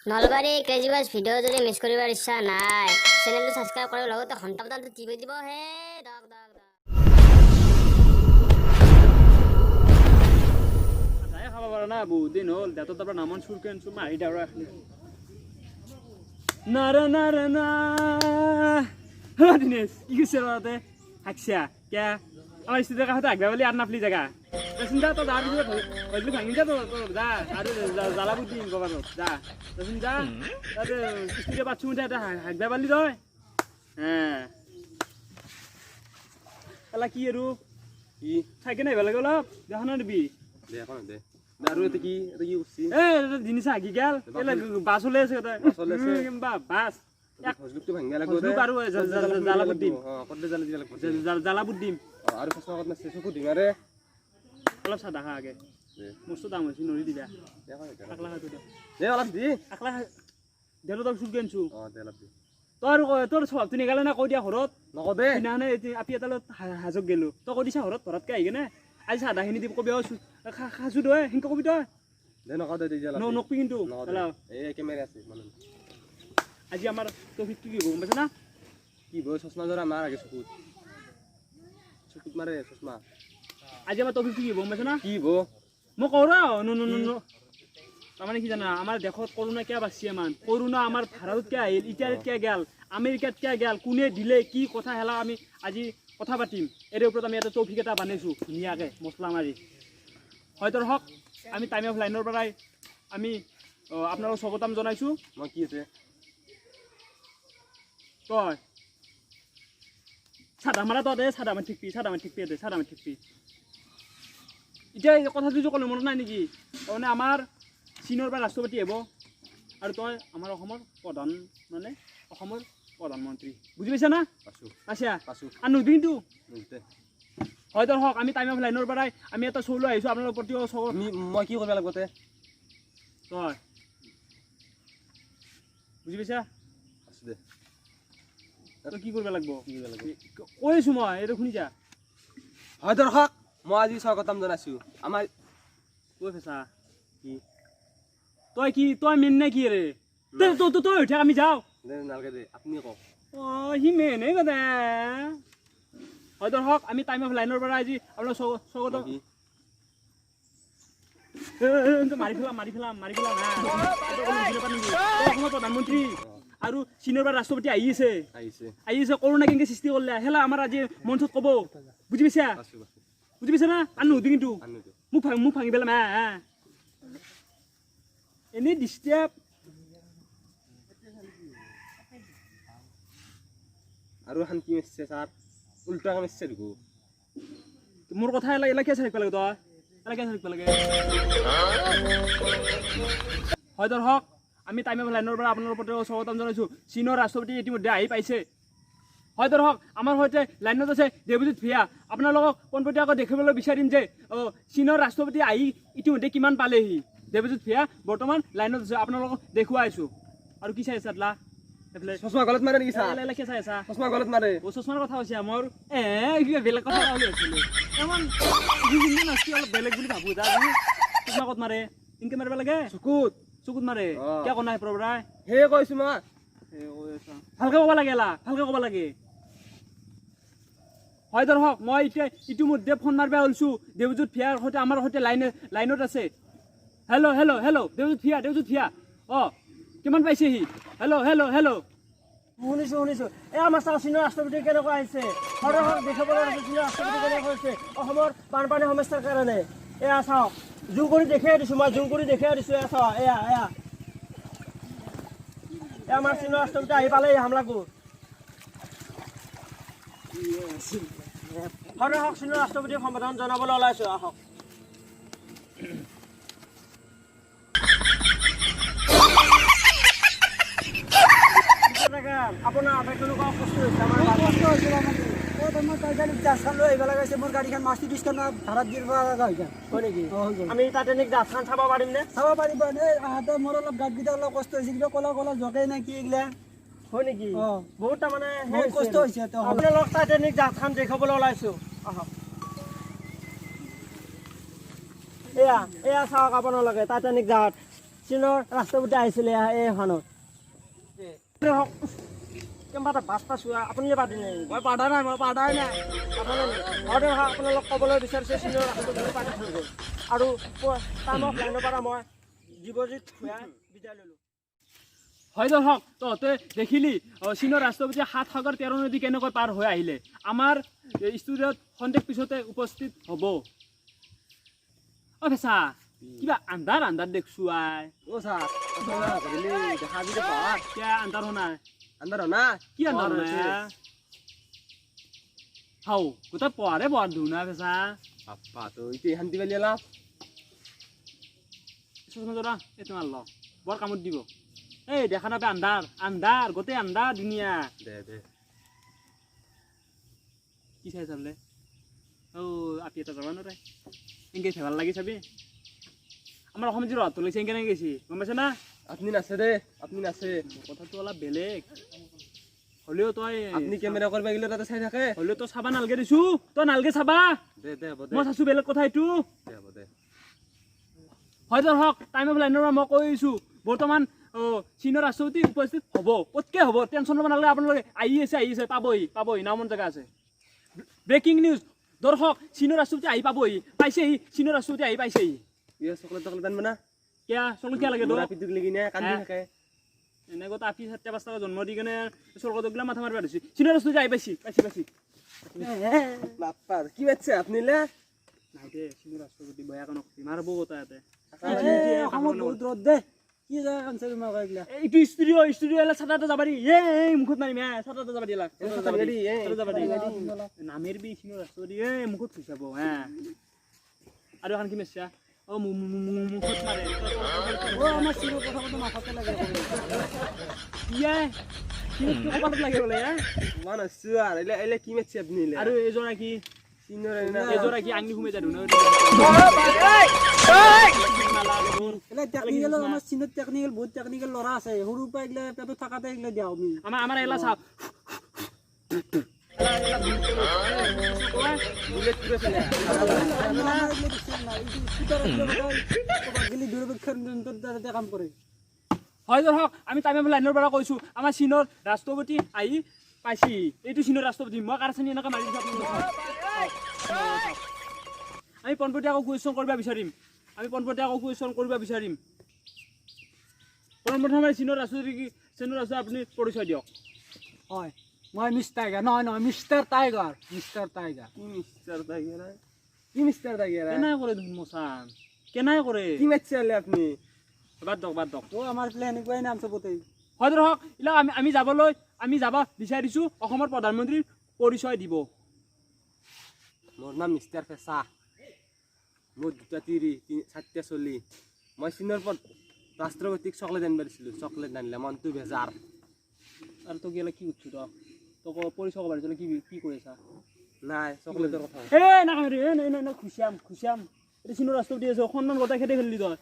Nalbari crazy bus video' যদি miss কৰিবৰ ইচ্ছা নাই চেনেলটো ছাবস্ক্ৰাইব কৰি লগতে ঘণ্টা বটনটো টিপি দিব হে দক দক দক আটাই খাব পাৰা না বহুত দিন হ'ল দাঁতৰ তাৰ পৰা নামন চুৰ কেনছো মাৰি দাউৰা ৰাখলি নাৰা নাৰা না হা দিনেশ কি কৈছে ৰাতে হাকছিয়া কে আমাৰ ষ্টুডিঅ কাষতে আগবা বুলি আর নাপলি জায়গা চিন্তা তো দাঁড়ি দিব হইলি ভাঙি যা তো যা আর জ্বালাবু দিন গোবার যা চিন্তা তাতে ষ্টুডিঅ বাচ্চু উঠে এটা আগবা পালি তই হ্যাঁ এলা কি আৰু কি থাকে নাই বেলেগ অলপ দেখা না দিবি দে এখন দে আৰু এটা কি উঠছি জিনিস আগি গেল এলা বাস চলে আছে তাই কিংবা বাস হজলুকটো ভাঙিয়া লাগব দে আৰু জ্বালাবুত দিম কত জ্বালা দিবা লাগব জ্বালাবুত দিম আৰু ফসা কত নাছে চকু দিমাৰে অলপ চাহ দেখা আগে মস্ত দাম হৈছে নৰি দিবা আকলা খাইছো দে অলপ দি আকলা দেলো তক চুল কেনছো দে অলপ দি তোৰ স্বভাৱটো নিগালে না কৈ দিয়া ঘৰত নক দে সিদিনাখনে আপি এটালত হাজক গেলো তই কৈ দিছা ঘৰত ঘৰতকে আহি কেনে আজি চাহ দাখিনি দিব কবি খাইছো তই সেনেকে কবি তই দে নক দে দি অলপ নকবি কিন্তু এই কেমেৰা আছে মানে আজি আমাৰ টপিকটো কি গম পাইছ না কি বই চশমা জৰা মাৰ আগে চকুত মাৰে চশমা আজি আমাৰ টপিকটো কি গম পাইছ না কি বো মই কওঁ ৰ তাৰমানে কি জানা আমাৰ দেশত কৰোণা কিয় বাচছি ইমান কৰোণা আমাৰ ভাৰতত কিয় আহিল ইটালীত কিয় গেল আমেৰিকাত কিয় গেল কোনে দিলে কি কথা হেলা আমি আজি কথা পাতিম এর ওপৰত আমি এটা টপিক এটা বানাইছোঁ ধুনীয়াকৈ মছলা মাৰি হয়তো হওক আমি টাইম অফ লাইনৰ পৰাই আমি আপোনালোকক স্বাগতম জনাইছোঁ মই কি আছে তই চাদা মাৰা তই দে চাদা মাৰি ঠিকপি এতিয়া এই কথাটো যে ক'লো মনত নাই নেকি তাৰমানে আমাৰ চীনৰ পৰা ৰাষ্ট্ৰপতি আহিব আৰু তই আমাৰ অসমৰ প্ৰধান মানে অসমৰ প্ৰধানমন্ত্ৰী বুজি পাইছা না পাইছা আৰু নুধু কিন্তু হয়তো হওক আমি টাইম অফ লাইনৰ পৰাই আমি এটা শ্ব' লৈ আহিছোঁ আপোনালোকৰ প্ৰতি মই কি কৰিব লাগিব তে তই বুজি পাইছা আছো দে তই কি কৰিব লাগিব কৈছোঁ মই এইটো শুনিছা হয় দৰ্শক মই আজি স্বাগতম জনাইছো আমাৰ কৈ ফেঁচা কি তই মেন নে কি ৰে তই উঠে আমি যাওঁ নালাগে দে আপুনি কওক সি মেনে কথা হয় দৰ্শক আমি টাইম অফ লাইনৰ পৰা আজি আপোনাৰ স্বাগতম মাৰি পেলাম অসমৰ প্ৰধানমন্ত্ৰী আৰু চীনৰ পৰা ৰাষ্ট্ৰপতি আহিছে কৰোণা কেনেকৈ সৃষ্টি কৰিলে হেলা আমাৰ আজি মঞ্চত ক'ব বুজি পাইছা না আনো নুধু কিন্তু মোক ভাঙি পেলাম এনেই ডিষ্টাৰ্ব আৰু শান্তি মাৰিছে ছাৰ উল্টা মাৰিছে দেখো মোৰ কথা এলাকে চাই থাকিব লাগে তই এলাকে চাই থাকিব লাগে হয় দৰ্শক আমি টাইম অফ লাইনৰ পৰা আপোনালোকৰ প্ৰতি স্বাগতম জনাইছোঁ চীনৰ ৰাষ্ট্ৰপতি ইতিমধ্যে আহি পাইছে হয় দৰ্শক আমাৰ সৈতে লাইনত আছে দেৱজিৎ ভূঞা আপোনালোকক পোনপটীয়াকৈ দেখিবলৈ বিচাৰিম যে চীনৰ ৰাষ্ট্ৰপতি আহি ইতিমধ্যে কিমান পালেহি দেৱজিৎ ভূঞা বৰ্তমান লাইনত আছে আপোনালোকক দেখুৱাইছোঁ আৰু কি চাই আছা লা চশমা গলত মাৰে নেকি ছাৰ এলাকে চাই আছা চশমা গলত মাৰে চশমাৰ কথা কৈছে মোৰ বেলেগ কথা বুলি ভাবিছিলোঁ ইমান অলপ বেলেগ বুলি ভাবোঁ চশমা ক'ত মাৰে ইনকে মাৰিব লাগে চকুত মাৰে কিয় কোৱা নাই প্ৰভৰাই সেয়ে কৈছো মই ভালকে ক'ব লাগে ভালকে ক'ব লাগে হয় দৰ্শক মই এতিয়া ইতিমধ্যে ফোন মাৰিব ওলছোঁ দেৱজিৎ ভূঞাৰ সৈতে আমাৰ সৈতে লাইনত আছে হেল্ল' দেৱজিৎ ভূঞা কিমান পাইছেহি হেল্ল' শুনিছোঁ এই আমাৰ চীনৰ ৰাষ্ট্ৰপতি কেনেকুৱা আহিছে দেখাবলৈ চীনৰ ৰাষ্ট্ৰপতি কেনেকুৱা হৈছে অসমৰ বানপানী সমস্যাৰ কাৰণে এয়া চাওক জোৰ কৰি দেখাই দিছোঁ এয়া চাওক এয়া আমাৰ চীনৰ ৰাষ্ট্ৰপতি আহি পালে এই হামলাবোৰ চীনৰ ৰাষ্ট্ৰপতিক সম্বোধন জনাবলৈ ওলাইছোঁ আহক আপোনাৰ কেনেকুৱা কষ্ট হৈছে আমাৰ টাইটানিক জাহাজখন লৈ আহিব লগা হৈছে মোৰ গাড়ীখন মাৰ্চিডিজখন ভাড়াত দিব লগা হৈছে হয় নেকি আমি টাইটানিক জাহাজখন চাব পাৰিম নে চাব পাৰিব মোৰ অলপ গাঁতকেইটা অলপ কষ্ট হৈছে কিবা কলা জগাই নাই কি এইগিলা হয় নেকি বহুত তাৰমানে বহুত কষ্ট হৈছে আপোনালোক টাইটানিক জাহাজখন দেখাবলৈ ওলাইছোঁ আহক এয়া চাওক আপোনালোকে টাইটানিক জাহাজ চীনৰ ৰাষ্ট্ৰপতি আহিছিলে এইখনত হওক কেম্বা এটা বাছ পাইছোঁ আপুনি পাতি নাই মই পাতা নাই আপোনালোক ক'বলৈ বিচাৰিছে চীনৰ ৰাষ্ট্ৰপতি পাতি থৈ গ'ল আৰু টাইমক লাইনৰ পৰা মই জীৱজিত ভূঞাই বিদায় ল'লোঁ হয় দৰ্শক তহঁতে দেখিলি চীনৰ ৰাষ্ট্ৰপতিয়ে 7 সাগৰ 13 নদী কেনেকৈ পাৰ হৈ আহিলে আমাৰ ষ্টুডিঅ'ত সন্দেহ পিছতে উপস্থিত হ'ব ফেঁচা কিবা আন্ধাৰ দেখছো আই ও স্যাৰ দেখা দিতে পাৰ কিয় আন্ধাৰ হোৱা নাই আন্দাৰ না কি আন্ধাৰ হোৱা নাই হাও গোটেই পঢ়াৰে পঢ়াৰ ধু না ফেঁচা বাপ্পা তো ইতে শান্তি পালি এলা চশমা জৰা এইটো মাৰ ল বৰ কামত দিব এই দেখা নাপায় আন্ধাৰ গোটেই আন্ধাৰ ধুনীয়া দে কি চাই চাবলে আপি এটা যাবা নোৱাৰে এনেকৈ ভাল লাগি চাবি আমাৰ অসমত যি ৰহত লাগিছে কেনেকৈ গেছি গম পাইছে না আপনি নাছে দে আপনি নাছে কথাটো অলপ বেলেগ হ'লেও তই আপনি ক্যামেরা করবা গেলে তাতে চাই থাকে হ'লেও তই চাবা নালগে দিছো তই নালগে চাবা দে হ'ব মই চাইছো বেলেগ কথা এইটো দে হ'ব দে হয় দৰ্শক টাইম অফ লাইনৰ পৰা মই কৈছোঁ বৰ্তমান চীনৰ ৰাষ্ট্ৰপতি উপস্থিত হ'ব ক'তকৈ হ'ব টেনশ্যন ল'ব নালাগে আপোনালোকে আহি আছে পাবহি নামন জেগা আছে ব্ৰেকিং নিউজ দৰ্শক চীনৰ ৰাষ্ট্ৰপতি আহি পাইছেহি চীনৰ ৰাষ্ট্ৰপতি আহি পাইছেহি ইয়ে চকলেট আনবা না কিয় চকলেট কিয় লাগে তোৰ পিতুক লাগি না কান্দি থাকে এনেকৈ আপি 7-5 টকা জন্ম দি কেনে চৰকাৰক মাথা মাৰিব দিছে চীনৰ ৰাষ্ট্ৰপতি আহি পাইছি বাপ্পা কি বাচ্চা আপনি লে নাই দে চীনৰ ৰাষ্ট্ৰপতি বয়া কাণক মাৰব কথা ইয়াতে অসমত বহুত ৰ'দ দে কি যায় আনচাৰ তোমাক এইগিলা এইটো ষ্টুডিঅ' এলা চাটাতে যাবা দি মুখত মাৰিম চাটাতে যাবা দিলা নামেৰ বি চীনৰ ৰাষ্ট্ৰপতি মুখত খুচাব আৰু এখন কি মেচা মুখত মাৰে আমাৰ চীনৰ কথা কথা মাথাতে লাগে কপালত লাগে বোলে মান সুয়াৰ এলে কি মেছে আপনি লে আৰু এজৰা কি সিনৰ এজৰা কি আঙি ঘুমে যাদু এলা টেকনিক্যাল আমাৰ চীনত টেকনিক্যাল বহুত টেকনিক্যাল ল'ৰা আছে সৰু পৰা এইগিলা পেটত থাকাতে এইগিলা দিওঁ আমি আমাৰ এলা চাওক বুলেট পুৰো চলে কাম কৰে হয় দৰ্শক আমি টাইম লাইনৰ পৰা কৈছোঁ আমাৰ চীনৰ ৰাষ্ট্ৰপতি আহি পাইছি এইটো চীনৰ ৰাষ্ট্ৰপতি মই কাৰচানি এনেকৈ মাৰি দিছোঁ আমি পোনপটীয়াকৈ কুৱেশ্যন কৰিব বিচাৰিম প্ৰথমে চীনৰ ৰাষ্ট্ৰপতি আপুনি পৰিচয় দিয়ক হয় মই মিছ টাইগাৰ নহয় মিষ্টাৰ টাইগাৰ কি মিস্টাৰ দাগেৰা কেনাই কৰে মচান কেনাই কৰে কি মেছে আপনি বাদ দক আমাৰ প্লেন এনেকুৱাই নাম চবতে হয় দৰ্শক ইলা আমি যাব বিচাৰিছোঁ অসমৰ প্ৰধানমন্ত্ৰীৰ পৰিচয় দিব মোৰ নাম মিস্টাৰ ফেসা মোৰ দুটা তিৰি 7টা চলি মই চীনৰ ৰাষ্ট্ৰপতিক চকলেট আনবা দিছিলো চকলেট আনলে মনটো বেজাৰ আৰু তোক গেলে কি উঠছো তোক পৰিচয় ক'ব পাৰিছিল কি কৈ আছা নাই চকলেটৰ কথা নাই খুচিয়াম এইটো চীনৰ ৰাষ্ট্ৰপতি আছে সন্মান গোটাই খেদি ফেললি তই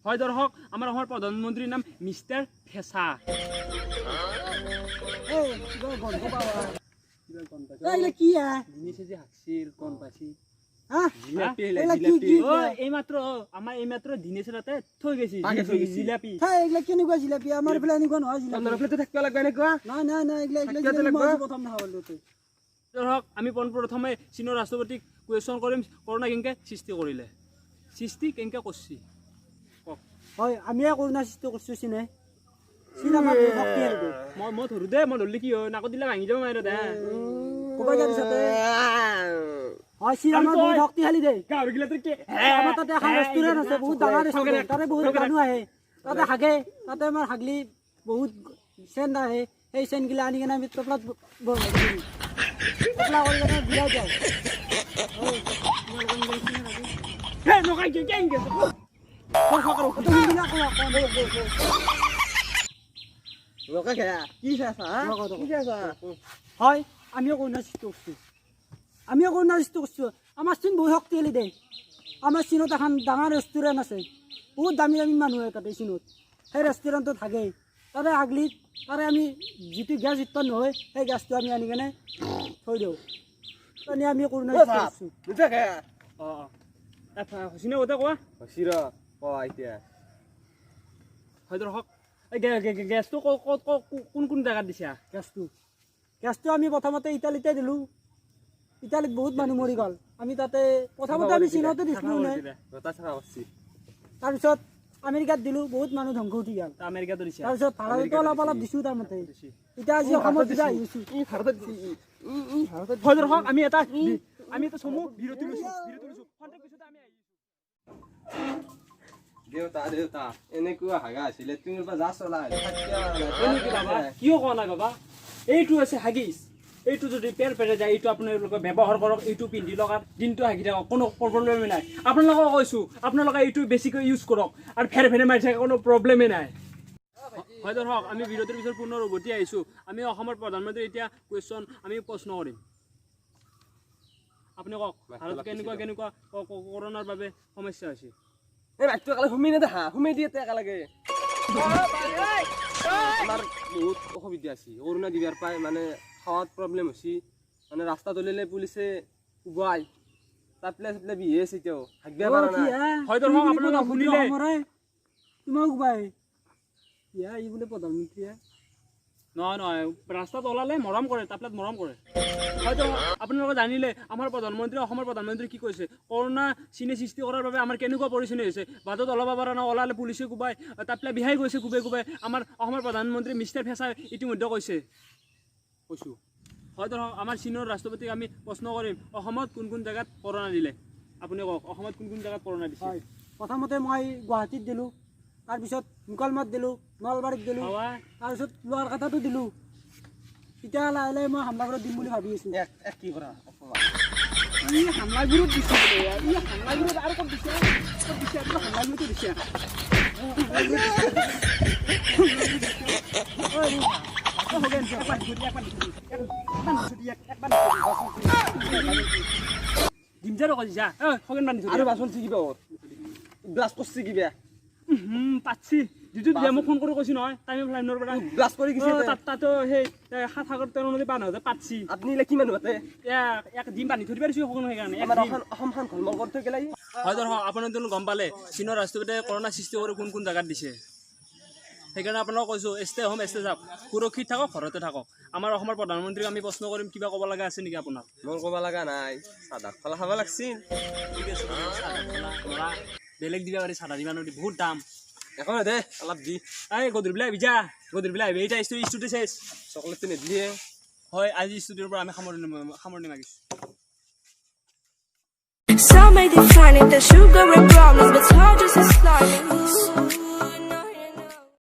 হয় দৰ্শক আমাৰ অসমৰ প্ৰধানমন্ত্ৰীৰ নাম মিষ্টাৰ ফেচা কি জিনিছে যে হাঁকছিল কণ পাইছি এইমাত্ৰ দিনেছে তাতে থৈ গৈছি জিলাপি কেনেকুৱা জিলাপি আমাৰ এইফালে এনেকুৱা নহয় প্লেটে থাকিব লাগবে এনেকুৱা নাই প্ৰথম ধৰক আমি পোনপ্ৰথমে চীনৰ ৰাষ্ট্ৰপতিক কুৱেশ্যন কৰিম কৰোণা কেনেকৈ সৃষ্টি কেনেকৈ কৰিছি কওক হয় আমিয়ে কৰোণা সৃষ্টি কৰিছোঁ চীনে চীন আমাৰ শক্তিশালী মই ধৰোঁ দে মই ধৰিলে কি হয় নাকত দিলে ভাঙি যাব মাৰিব দে ক'ব যাতে হয় চীন আমাৰ বহুত শক্তিশালী দেই গাঁৱৰগিলাটো কি আমাৰ তাতে এখন ৰেষ্টুৰেণ্ট আছে বহুত ডাঙৰ ৰেষ্টুৰেণ্ট তাতে বহুত মানুহ আহে তাতে হাগে তাতে আমাৰ হাগলি বহুত চেণ্ট আহে সেই চেণ্টগিলা আনি কিনে আমি টোপলাত টোপলা কৰি কিনে বিলাই যায় হয় আমিও কৰোণা সৃষ্টি কৰিছোঁ আমাৰ চীন বহুত শক্তিশালী দেই আমাৰ চীনত এখন ডাঙৰ ৰেষ্টুৰেণ্ট আছে বহুত দামী মানুহ আহে তাতে চীনত সেই ৰেষ্টুৰেণ্টত থাকেই তাতে আগলি তাৰে আমি যিটো গেছ উৎপন্ন হয় সেই গেছটো আমি আনি কেনে থৈ দিওঁ তেনে আমি কৰোণা সৃষ্টি কৰিছোঁ চিনে গোটেই কোৱা হচিৰ এতিয়া হয় ধৰক এই গেছটো কোন জেগাত দিছা গেছটো আমি প্ৰথমতে ইটালীতে দিলোঁ ইটালীত বহুত মানুহ মৰি গ'ল আমি তাতে প্ৰথমতে আমি চীনতে দিছিলোঁ নে ৰতা চাফা কৰিছি তাৰপিছত আমেৰিকাত দিলোঁ বহুত মানুহ ধ্বংস উঠি গ'ল আমেৰিকাতো দিছা তাৰপিছত ভাৰততো অলপ দিছোঁ তাৰমতে এতিয়া আজি অসমত কিবা আহি আছোঁ হয় ধৰক আমি এটা চমু বিৰতি লৈছোঁ খন্তেক পিছতে আমি আহি দেউতা এনেকুৱা হাগা আছিলে তুমি যা চলা কিয় কোৱা নাই বাবা এইটো আছে হাগিছ এইটো যদি পেৰে যায় এইটো আপোনালোকে ব্যৱহাৰ কৰক এইটো পিন্ধি লগাত দিনটো হাগি থাকক কোনো প্ৰব্লেমেই নাই আপোনালোকক কৈছোঁ আপোনালোকে এইটো বেছিকৈ ইউজ কৰক আৰু ফেৰে মাৰি থাকে কোনো প্ৰব্লেমেই নাই হয় ধৰক আমি বিৰতিৰ পিছত পুনৰ উভতি আহিছোঁ আমি অসমৰ প্ৰধানমন্ত্ৰী এতিয়া কুৱেশ্যন আমি প্ৰশ্ন কৰিম আপুনি কওক ভাৰত কেনেকুৱা কৰোণাৰ বাবে সমস্যা হৈছে এই বাচ্চা একেলগে সুমি নেদেখা সুমি দিয়ে একেলগে আমাৰ বহুত অসুবিধা আছে কৰোণা দিবাৰ পাই মানে খাৱাত প্ৰব্লেম হৈছে মানে ৰাস্তা তলিলে পুলিচে উবাই তাপলে বিহে আছে এতিয়াও হাগিব পৰা নাই হয় ধৰক আপোনালোকে শুনিলে তোমাক বাই ইয়া ই বোলে প্ৰধানমন্ত্ৰীয়ে নহয় ৰাস্তাত ওলালে মৰম কৰে তাপলাত মৰম কৰে হয়তো আপোনালোকে জানিলে আমাৰ প্ৰধানমন্ত্ৰী অসমৰ প্ৰধানমন্ত্ৰী কি কৈছে কৰোণা চিনে সৃষ্টি কৰাৰ বাবে আমাৰ কেনেকুৱা পৰিস্থিতি হৈছে বাটত ওলাব পৰা নাই ওলালে পুলিচে কোবাই তাপলা বিহাই গৈছে কোবাই আমাৰ অসমৰ প্ৰধানমন্ত্ৰী মিষ্টাৰ ফেচাই ইতিমধ্যে কৈছোঁ হয়তো আমাৰ চীনৰ ৰাষ্ট্ৰপতিক আমি প্ৰশ্ন কৰিম অসমত কোন জেগাত কৰোণা দিলে আপুনি কওক অসমত কোন জেগাত কৰোণা দিছে হয় প্ৰথমতে মই গুৱাহাটীত দিলোঁ তাৰপিছত মুকলমাত দিলোঁ নলবাৰীত দিলোঁ তাৰপিছত লোৱাৰ কাটাতো দিলোঁ এতিয়া লাহে লাহে মই হামলাগুৰিত দিম বুলি ভাবি আছোঁ কি কৰা হামলাগুৰিত দিছে হামলাগুৰিত আৰু ক'ত দিছে হামলাগুৰিতো দিছে ডিমজাৰো কৈছা খগেন বান্ধি আৰু বাচন শিকিব ব্লাছ কৰিছে কিবা পাচ্ছি যিটো দিয়া মোক ফোন কৰি কৈছি নহয় টাইম লাইনৰ পৰা ব্লাছ কৰি গৈছে তাতো সেই সাত তেৰ নদী পাৰ হৈছে পাচ্ছি আপুনি কিমান মাতে এক ডিম বান্ধি থৈ পাৰিছোঁ সকলো সেইকাৰণে আমাৰ অসমখন ঘলমল কৰি থৈ গেলাই হয় ধৰক আপোনালোকে গম পালে চীনৰ ৰাষ্ট্ৰপতিয়ে কৰোণা সৃষ্টি কৰি কোন জেগাত দিছে সেইকাৰণে আপোনালোকক কৈছোঁ ষ্টে হোম ষ্টে যাওক সুৰক্ষিত থাকক ঘৰতে থাকক আমাৰ অসমৰ প্ৰধানমন্ত্ৰীক আমি প্ৰশ্ন কৰিম কিবা ক'ব লগা আছে নেকি আপোনাৰ মোৰ ক'ব লগা নাই চাদা ফলা খাব লাগছিল ঠিক আছে বেলেগ দিবা পাৰি চাদা দিবা নদী বহুত দাম একো নাই দে অলপ দি এই গধূলি বিলাক আহিবি এতিয়া ষ্টুডি চেছ চকলেটটো নিদিয়ে হয় আজি ষ্টুডিঅ'ৰ পৰা আমি সামৰণি মাগিছোঁ Some may define it as sugar and problems, but it's hard just as starting.